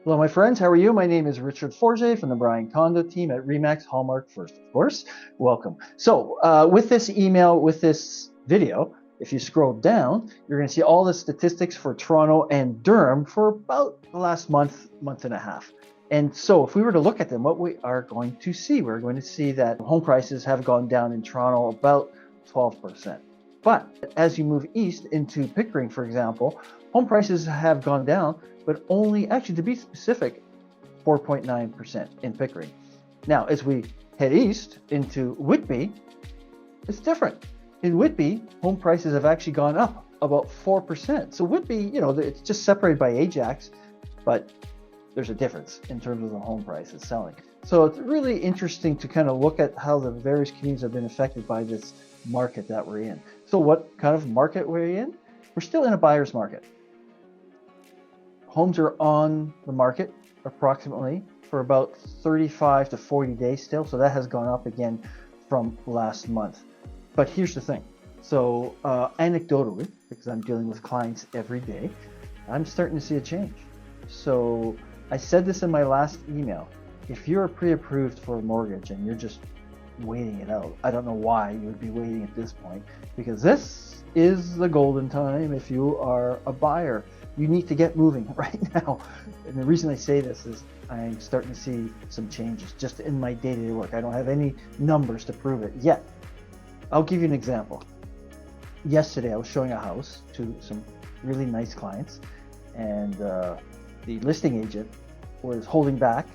Hello, my friends. How are you? My name is Richard Forget from the Brian Condo team at Remax Hallmark First, of course. Welcome. With this email, with this video, if you scroll down, you're going to see all the statistics for Toronto and Durham for about the last month and a half. And so if we were to look at them, what we are going to see, we're going to see that home prices have gone down in Toronto about 12%. But as you move east into Pickering, for example, home prices have gone down, but only, actually to be specific, 4.9% in Pickering. Now, as we head east into Whitby, it's different. In Whitby, home prices have actually gone up about 4%. So Whitby, it's just separated by Ajax, but there's a difference in terms of the home prices selling. So it's really interesting to kind of look at how the various communities have been affected by this market that we're in. So what kind of market we're in? We're still in a buyer's market. Homes are on the market approximately for about 35 to 40 days still. So that has gone up again from last month. But here's the thing. So anecdotally, because I'm dealing with clients every day, I'm starting to see a change. So I said this in my last email. If you're pre-approved for a mortgage and you're just waiting it out, I don't know why you would be waiting at this point, because this is the golden time. If you are a buyer, you need to get moving right now. And the reason I say this is I'm starting to see some changes just in my day-to-day work. I don't have any numbers to prove it yet. I'll give you an example. Yesterday I was showing a house to some really nice clients, and the listing agent was holding back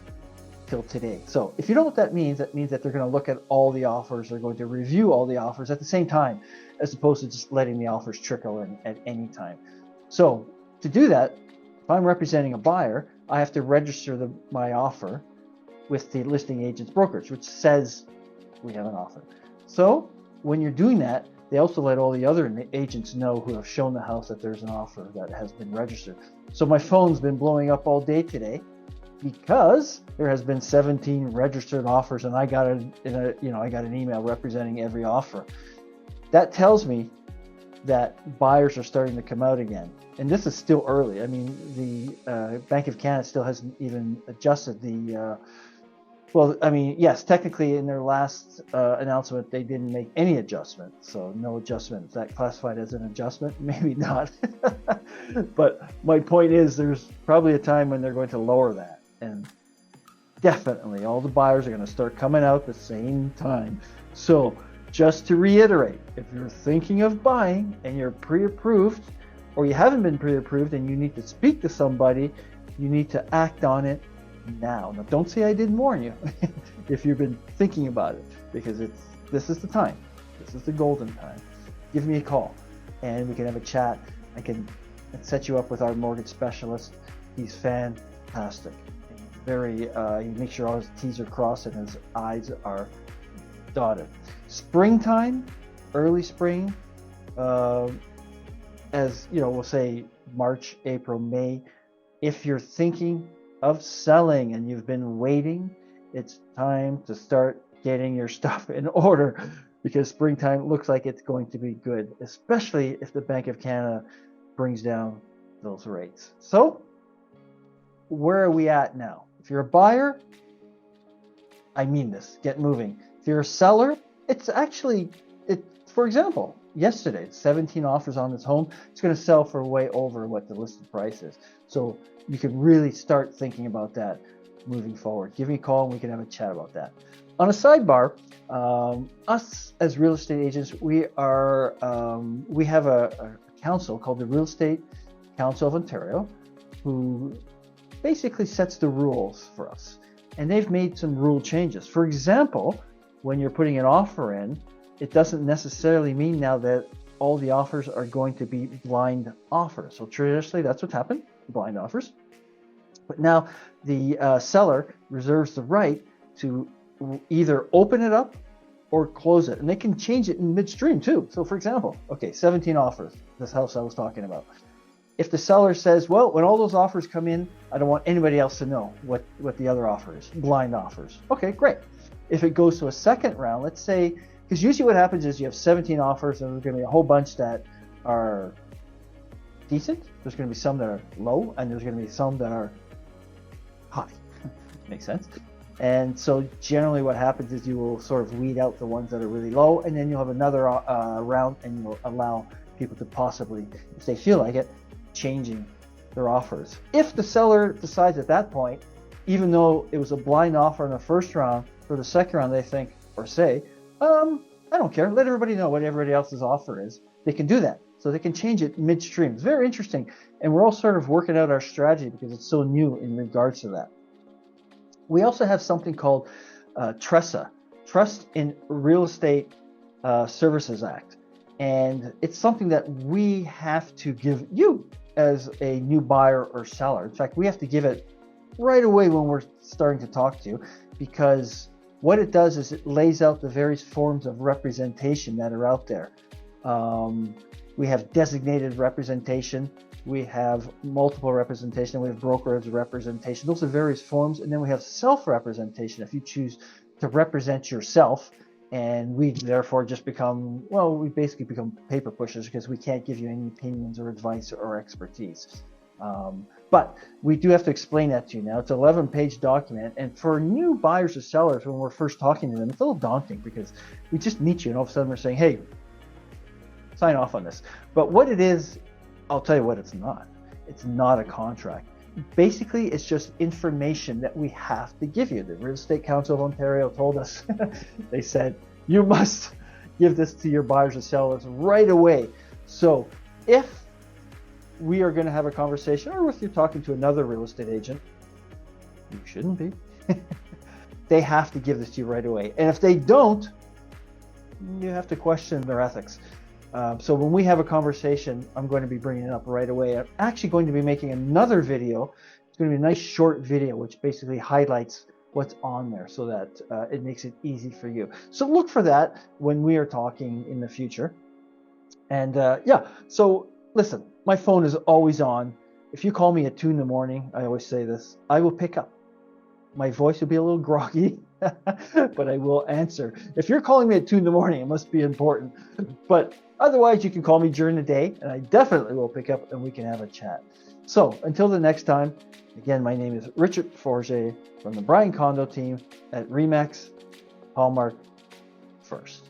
till today. So if you know what that means that they're going to look at all the offers, they're going to review all the offers at the same time, as opposed to just letting the offers trickle in at any time. So to do that, if I'm representing a buyer, I have to register my offer with the listing agent's brokerage, which says we have an offer. So when you're doing that, they also let all the other agents know who have shown the house that there's an offer that has been registered. So my phone's been blowing up all day today because there has been 17 registered offers, and I got an email representing every offer. That tells me that buyers are starting to come out again. And this is still early. I mean, the Bank of Canada still hasn't even adjusted the, yes, technically in their last announcement, they didn't make any adjustment. So no adjustment. Is that classified as an adjustment? Maybe not. But my point is there's probably a time when they're going to lower that. And definitely all the buyers are going to start coming out at the same time. So just to reiterate, if you're thinking of buying and you're pre-approved, or you haven't been pre-approved and you need to speak to somebody, you need to act on it now. Now, don't say I didn't warn you if you've been thinking about it, because this is the time. This is the golden time. Give me a call and we can have a chat. I can set you up with our mortgage specialist. He's fantastic. He makes sure all his T's are crossed and his I's are dotted. Springtime, early spring, as you know, we'll say March, April, May. If you're thinking of selling and you've been waiting, it's time to start getting your stuff in order, because springtime looks like it's going to be good, especially if the Bank of Canada brings down those rates. So where are we at now? If you're a buyer, I mean this, get moving. If you're a seller, for example, yesterday, 17 offers on this home. It's going to sell for way over what the listed price is. So you can really start thinking about that moving forward. Give me a call and we can have a chat about that. On a sidebar, us as real estate agents, we have a council called the Real Estate Council of Ontario, who basically sets the rules for us. And they've made some rule changes. For example, when you're putting an offer in, it doesn't necessarily mean now that all the offers are going to be blind offers. So traditionally, that's what's happened, blind offers. But now the seller reserves the right to either open it up or close it. And they can change it in midstream too. So for example, 17 offers, this house I was talking about. If the seller says, well, when all those offers come in, I don't want anybody else to know what the other offer is, blind offers. Okay, great. If it goes to a second round, let's say, because usually what happens is you have 17 offers and there's going to be a whole bunch that are decent. There's going to be some that are low, and there's going to be some that are Makes sense. And so generally what happens is you will sort of weed out the ones that are really low, and then you'll have another round, and you'll allow people to possibly, if they feel like it, changing their offers. If the seller decides at that point, even though it was a blind offer in the first round, for the second round they think or say, I don't care, let everybody know what everybody else's offer is, they can do that. So they can change it midstream. It's very interesting. And we're all sort of working out our strategy because it's so new in regards to that. We also have something called TRESA, Trust in Real Estate Services Act. And it's something that we have to give you as a new buyer or seller. In fact, we have to give it right away when we're starting to talk to you, because what it does is it lays out the various forms of representation that are out there. We have designated representation, we have multiple representation, we have brokerage representation. Those are various forms. And then we have self-representation. If you choose to represent yourself, and we therefore just become, well, we basically become paper pushers because we can't give you any opinions or advice or expertise. But we do have to explain that to you now. It's an 11-page document. And for new buyers or sellers, when we're first talking to them, it's a little daunting because we just meet you and all of a sudden we're saying, hey, sign off on this. But what it is, I'll tell you what it's not. It's not a contract. Basically, it's just information that we have to give you. The Real Estate Council of Ontario told us, they said, you must give this to your buyers or sellers right away. So if we are going to have a conversation, or if you're talking to another real estate agent, you shouldn't be, they have to give this to you right away. And if they don't, you have to question their ethics. So when we have a conversation, I'm going to be bringing it up right away. I'm actually going to be making another video. It's going to be a nice short video which basically highlights what's on there so that it makes it easy for you. So look for that when we are talking in the future. And yeah, so listen, my phone is always on. If you call me at 2 in the morning, I always say this, I will pick up. My voice will be a little groggy, but I will answer. If you're calling me at 2 in the morning, it must be important. But otherwise, you can call me during the day, and I definitely will pick up, and we can have a chat. So until the next time, again, my name is Richard Forget from the Brian Condo team at RE/MAX Hallmark First.